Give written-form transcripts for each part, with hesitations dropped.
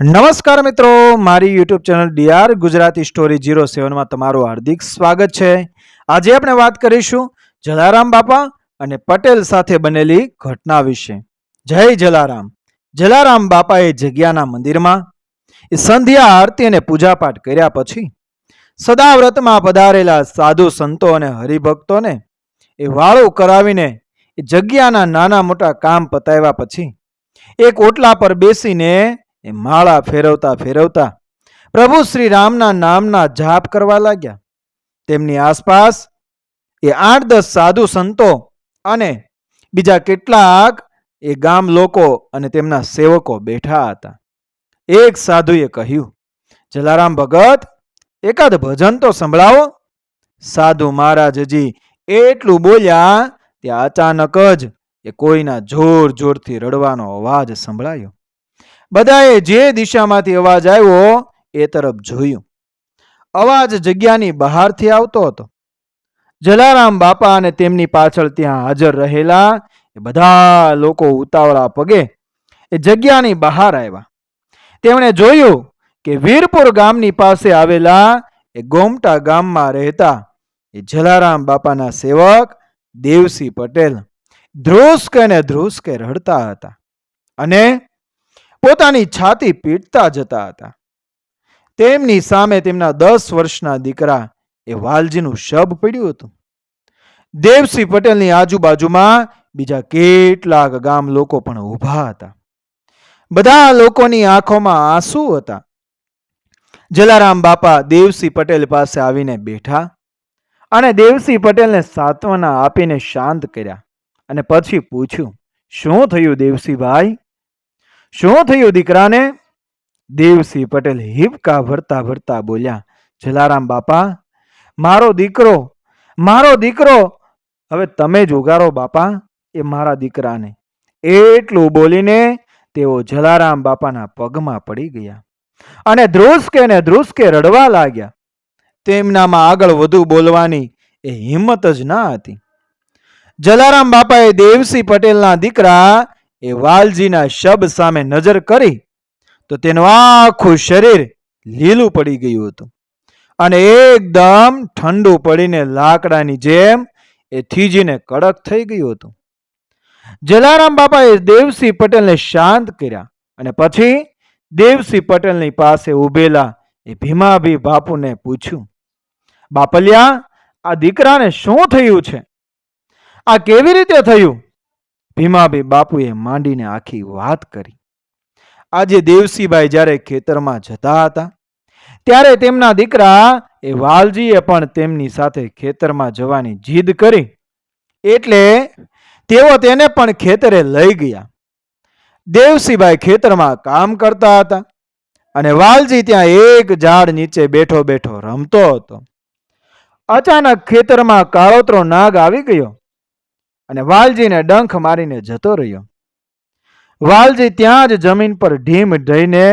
નમસ્કાર મિત્રો, મારી YouTube channel DR Gujarati story 07 માં તમારું હાર્દિક સ્વાગત છે. આજે આપણે વાત કરીશું જલારામ બાપા અને પટેલ સાથે બનેલી ઘટના વિશે. જય જલારામ. જલારામ બાપાએ જગ્યાના મંદિરમાં સંધ્યા આરતી અને પૂજાપાઠ કર્યા પછી સદાવ્રતમાં પધારેલા સાધુ સંતો અને હરિભક્તોને એ વાળું કરાવીને એ જગ્યાના નાના મોટા કામ પતાવ્યા પછી એક ઓટલા પર બેસીને એ માળા ફેરવતા ફેરવતા પ્રભુ શ્રી રામના નામના જાપ કરવા લાગ્યા. તેમની આસપાસ એ 8-10 સાધુ સંતો અને બીજા કેટલાક એ ગામ લોકો અને તેમના સેવકો બેઠા હતા. એક સાધુએ કહ્યું, જલારામ ભગત, એકાદ ભજન તો સંભળાવો. સાધુ મહારાજ હજી એટલું બોલ્યા ત્યાં અચાનક જ એ કોઈના જોર જોરથી રડવાનો અવાજ સંભળાયો. બધાએ જે દિશામાંથી અવાજ આવ્યો એ તરફ જોયું. અવાજ જગ્યાની બહારથી આવતો હતો. જલારામ બાપા અને તેમની પાછળ ત્યાં હાજર રહેલા એ બધા લોકો ઉતાવળા પગે એ જગ્યાની બહાર આવ્યા. તેમણે જોયું કે વીરપુર ગામની પાસે આવેલા એ ગોમટા ગામમાં રહેતા એ જલારામ બાપાના સેવક દેવસિંહ પટેલ ધ્રુસકે ને ધ્રુસકે રડતા હતા અને પોતાની છાતી પીટતા જતા હતા. તેમની સામે તેમના 10 વર્ષના દીકરા એ વાલજીનું શબ પડ્યું હતું. દેવસિંહ પટેલની આજુબાજુમાં બીજા કેટલાક ગામ લોકો પણ ઊભા હતા. બધા લોકોની આંખોમાં આંસુ હતા. જલારામ બાપા દેવસિંહ પટેલ પાસે આવીને બેઠા અને દેવસિંહ પટેલને સાંત્વના આપીને શાંત કર્યા અને પછી પૂછ્યું, શું થયું દેવસિંહભાઈ? શું થયું દીકરાને? દેવસિંહ પટેલ હિબકા ભરતા ભરતા બોલ્યા, જલારામ બાપા, મારો દીકરો હવે તમે જ ઉગારો બાપા એ મારા દીકરાને. એટલું બોલીને તેઓ જલારામ બાપાના પગમાં પડી ગયા અને ધ્રુસકે ને ધ્રુસકે રડવા લાગ્યા. તેમનામાં આગળ વધુ બોલવાની એ હિંમત જ ના હતી. જલારામ બાપાએ દેવસિંહ પટેલના દીકરા એ વાલજીના શબ સામે નજર કરી તો તેનું આખું શરીર લીલું પડી ગયું હતું અને એકદમ ઠંડુ પડીને લાકડાની જેમ એ થીજીને કડક થઈ ગયું હતું. જલારામ બાપાએ દેવસિંહ પટેલને શાંત કર્યા અને પછી દેવસિંહ પટેલની પાસે ઉભેલા એ ભીમાભી બાપુને પૂછ્યું, બાપલિયા, આ દીકરાને શું થયું છે? આ કેવી રીતે થયું? ભીમાભી બાપુએ માંડીને આખી વાત કરી. આજે દેવસિંહભાઈ જ્યારે ખેતરમાં જતા હતા ત્યારે તેમના દીકરા એ વાલજીએ પણ તેમની સાથે ખેતરમાં જવાની જીદ કરી એટલે તેઓ તેને પણ ખેતરે લઈ ગયા. દેવસિંહભાઈ ખેતરમાં કામ કરતા હતા અને વાલજી ત્યાં એક ઝાડ નીચે બેઠો બેઠો રમતો હતો. અચાનક ખેતરમાં કાળોતરો નાગ આવી ગયો અને વાલજીને ડંખ મારીને જતો રહ્યો. વાલજી ત્યાં જ જમીન પર ઢીમ ઢઈને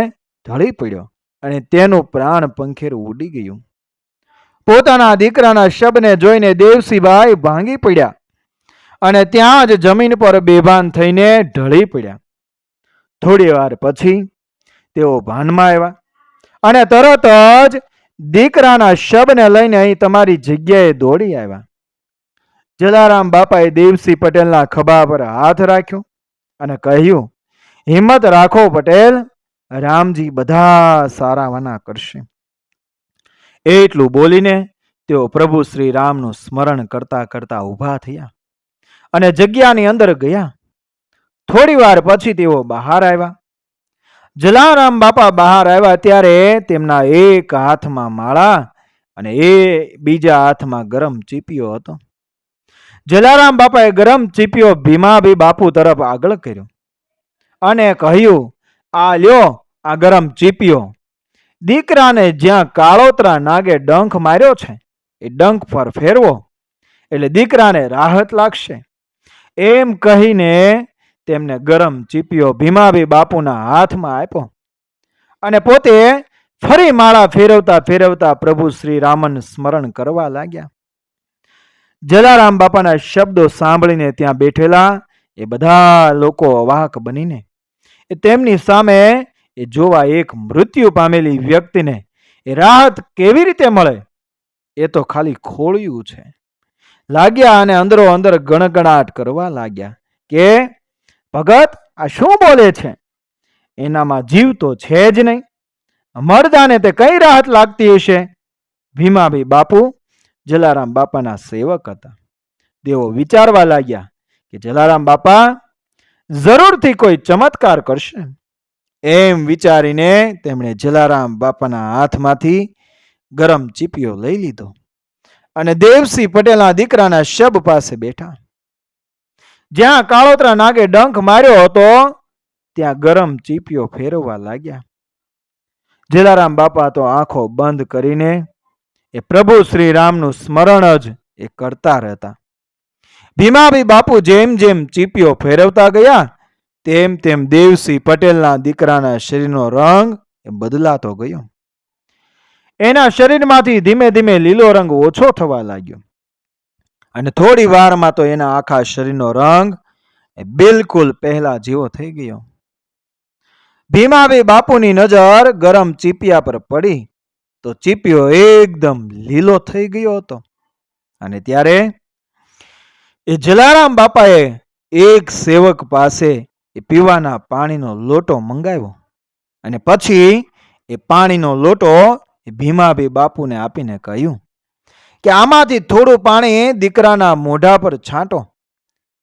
ઢળી પડ્યો અને તેનું પ્રાણ પંખેરું ઉડી ગયું. પોતાના દીકરાના શબને જોઈને દેવસિંહભાઈ ભાંગી પડ્યા અને ત્યાં જ જમીન પર બેભાન થઈને ઢળી પડ્યા. થોડી વાર પછી તેઓ ભાનમાં આવ્યા અને તરત જ દીકરાના શબને લઈને અહીં તમારી જગ્યાએ દોડી આવ્યા. જલારામ બાપાએ દેવસિંહ પટેલના ખભા પર હાથ રાખ્યો અને કહ્યું, હિંમત રાખો પટેલ, રામજી બધા સારાવાના કરશે. એટલું બોલીને તેઓ પ્રભુ શ્રી રામનું સ્મરણ કરતા કરતા ઊભા થયા અને જગ્યાની અંદર ગયા. થોડી વાર પછી તેઓ બહાર આવ્યા. જલારામ બાપા બહાર આવ્યા ત્યારે તેમના એક હાથમાં માળા અને બીજા હાથમાં ગરમ ચીપિયો હતો. જલારામ બાપાએ ગરમ ચીપિયો ભીમાભી બાપુ તરફ આગળ કર્યો અને કહ્યું, આ લ્યો આ ગરમ ચીપિયો. દીકરાને જ્યાં કાળોતરા નાગે ડંખ માર્યો છે એ ડંખ પર ફેરવો એટલે દીકરાને રાહત લાગશે. એમ કહીને તેમને ગરમ ચીપિયો ભીમાભી બાપુના હાથમાં આપ્યો અને પોતે ફરી માળા ફેરવતા ફેરવતા પ્રભુ શ્રી રામન સ્મરણ કરવા લાગ્યા. જલારામ બાપાના શબ્દો સાંભળીને ત્યાં બેઠેલા એ બધા લોકો અવાક બનીને તેમની સામે એ જોવા એક મૃત્યુ પામેલી વ્યક્તિને એ રાહત કેવી રીતે મળે એ તો ખાલી ખોળ્યું છે. લાગ્યા અને અંદરો અંદર ગણગણાટ કરવા લાગ્યા કે ભગત આ શું બોલે છે? એનામાં જીવ તો છે જ નહીં. મરદાને તે કઈ રાહત લાગતી હશે? ભીમાભાઈ બાપુ જલારામ બાપાના સેવક હતા. તેઓ વિચારવા લાગ્યા કે જલારામ બાપા જરૂરથી કોઈ ચમત્કાર કરશે. એમ વિચારીને તેમણે જલારામ બાપાના હાથમાંથી ગરમ ચીપિયો લઈ લીધો અને દેવસિંહ પટેલના દીકરાના શબ પાસે બેઠા. જ્યાં કાળોતરા નાગે ડંખ માર્યો હતો ત્યાં ગરમ ચીપિયો ફેરવવા લાગ્યા. જલારામ બાપા તો આંખો બંધ કરીને એ પ્રભુ શ્રી રામનું સ્મરણ જ એ કરતા રહેતા. ભીમાભાઈ બાપુ જેમ જેમ ચીપિયો ફેરવતા ગયા તેમ તેમ દેવસિંહ પટેલના દીકરાના શરીરનો રંગ એ બદલાતો ગયો. એના શરીરમાંથી ધીમે ધીમે લીલો રંગ ઓછો થવા લાગ્યો અને થોડી વારમાં તો એના આખા શરીરનો રંગ બિલકુલ પહેલા જેવો થઈ ગયો. ભીમાભાઈ બાપુની નજર ગરમ ચીપિયા પર પડી તો ચીપિયો એકદમ લીલો થઈ ગયો હતો. અને ત્યારે એ જલારામ બાપાએ એક સેવક પાસે એ પીવાના પાણીનો લોટો મંગાવ્યો અને પછી એ પાણીનો લોટો ભીમાભાઈ બાપુને આપીને કહ્યું કે આમાંથી થોડું પાણી દીકરાના મોઢા પર છાંટો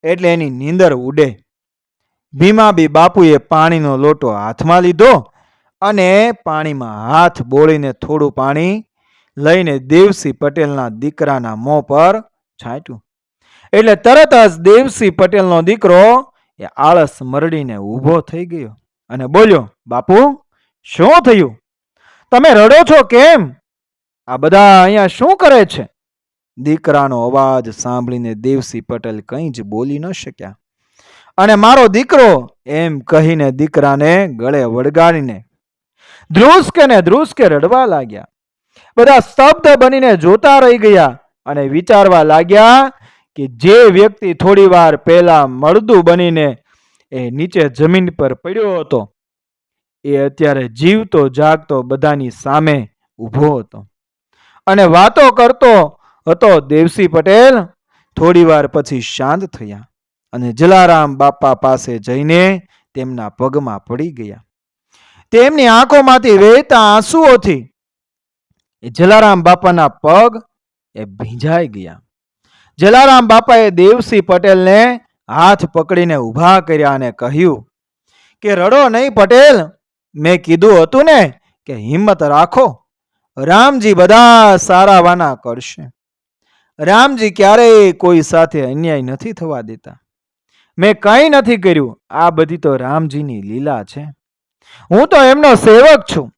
એટલે એની નીંદર ઉડે. ભીમાભાઈ બાપુએ પાણીનો લોટો હાથમાં લીધો અને પાણીમાં હાથ બોળીને થોડું પાણી લઈને દેવસિંહ પટેલના દીકરાના મોં પર છાંટ્યું. એટલે તરત જ દેવસિંહ પટેલનો દીકરો એ આળસ મરડીને ઊભો થઈ ગયો અને બોલ્યો, બાપુ શું થયું? તમે રડો છો કેમ? આ બધા અહીંયા શું કરે છે? દીકરાનો અવાજ સાંભળીને દેવસિંહ પટેલ કંઈ જ બોલી ન શક્યા અને મારો દીકરો એમ કહીને દીકરાને ગળે વળગાડીને ધ્રુસકે રડવા લાગ્યા. બધા સ્તબ્ધ બનીને જોતા રહી ગયા અને વિચારવા લાગ્યા કે જે વ્યક્તિ થોડી વાર પહેલા મળદું બનીને એ નીચે જમીન પર પડ્યો હતો એ અત્યારે જીવતો જાગતો બધાની સામે ઊભો હતો અને વાતો કરતો હતો. દેવસિંહ પટેલ થોડી વાર પછી શાંત થયા અને જલારામ બાપા પાસે જઈને તેમના પગમાં પડી ગયા. તેમની આંખોમાંથી વહેતા આંસુઓથી જલારામ બાપાના પગ એ ભીંજાઈ ગયા. જલારામ બાપાએ દેવસિંહ પટેલને હાથ પકડીને ઊભા કર્યા અને કહ્યું કે રડો નહીં પટેલ, મેં કીધું હતું ને કે હિંમત રાખો, રામજી બધા સારા વાના કરશે. રામજી ક્યારેય કોઈ સાથે અન્યાય નથી થવા દેતા. મેં કંઈ નથી કર્યું, આ બધી તો રામજીની લીલા છે. હું તો એમનો સેવક છું.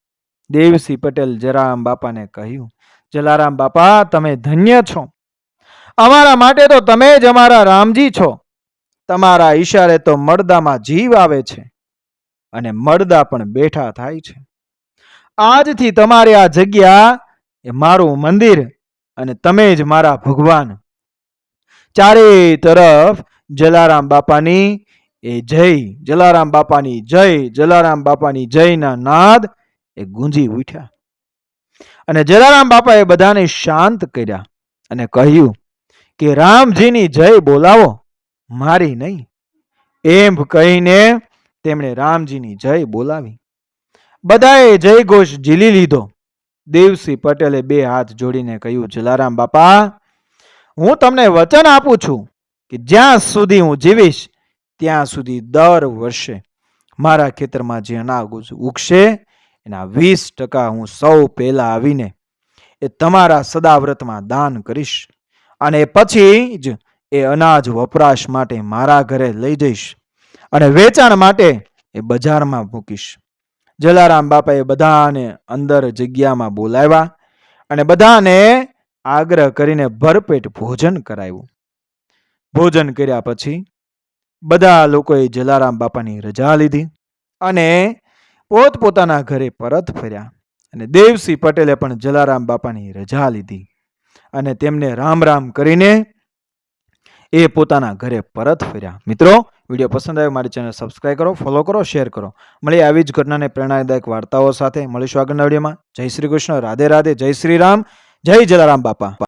દેવસિંહ પટેલ જલારામ બાપાને કહ્યું, જલારામ બાપા તમે ધન્ય છો. અમારા માટે તો તમે જ અમારા રામજી છો. તમારા ઈશારે તો મળદામાં જીવ આવે છે અને મળદા પણ બેઠા થાય છે. આજથી તમારી આ જગ્યા એ મારું મંદિર અને તમે જ મારા ભગવાન. ચારે તરફ જલારામ બાપાની એ જય, જલારામ બાપાની જય, જલારામ બાપાની જયના નાદ એ ગુંજી ઉઠ્યા અને જલારામ બાપાએ બધાને શાંત કર્યા અને કહ્યું કે રામજીની જય બોલાવો, મારી નહીં. એમ કહીને તેમણે રામજીની જય બોલાવી. બધાએ જય ઘોષ ઝીલી લીધો. દેવસિંહ પટેલે બે હાથ જોડીને કહ્યું, જલારામ બાપા હું તમને વચન આપું છું કે જ્યાં સુધી હું જીવીશ ત્યાં સુધી દર વર્ષે મારા ખેતરમાં જે અનાજ ઉગશે એના 20% હું સૌ પહેલા આવીને એ તમારા સદાવ્રતમાં દાન કરીશ અને પછી જ એ અનાજ વપરાશ માટે મારા ઘરે લઈ જઈશ અને વેચાણ માટે એ બજારમાં મૂકીશ. જલારામ બાપાએ બધાને અંદર જગ્યામાં બોલાવ્યા અને બધાને આગ્રહ કરીને ભરપેટ ભોજન કરાવ્યું. ભોજન કર્યા પછી બધા લોકોએ જલારામ બાપાની રજા લીધી અને પોતપોતાના ઘરે પરત ફર્યા અને દેવસિંહ પટેલે પણ જલારામ બાપાની રજા લીધી અને તેમને રામ રામ કરીને એ પોતાના ઘરે પરત ફર્યા. મિત્રો, વિડીયો પસંદ આવ્યો મારી ચેનલ સબસ્ક્રાઈબ કરો, ફોલો કરો, શેર કરો. મળીએ આવી જ ઘટનાને પ્રેરણાદાયક વાર્તાઓ સાથે. મળીશું આગળના વિડીયોમાં. જય શ્રી કૃષ્ણ, રાધે રાધે, જય શ્રી રામ, જય જલારામ બાપા.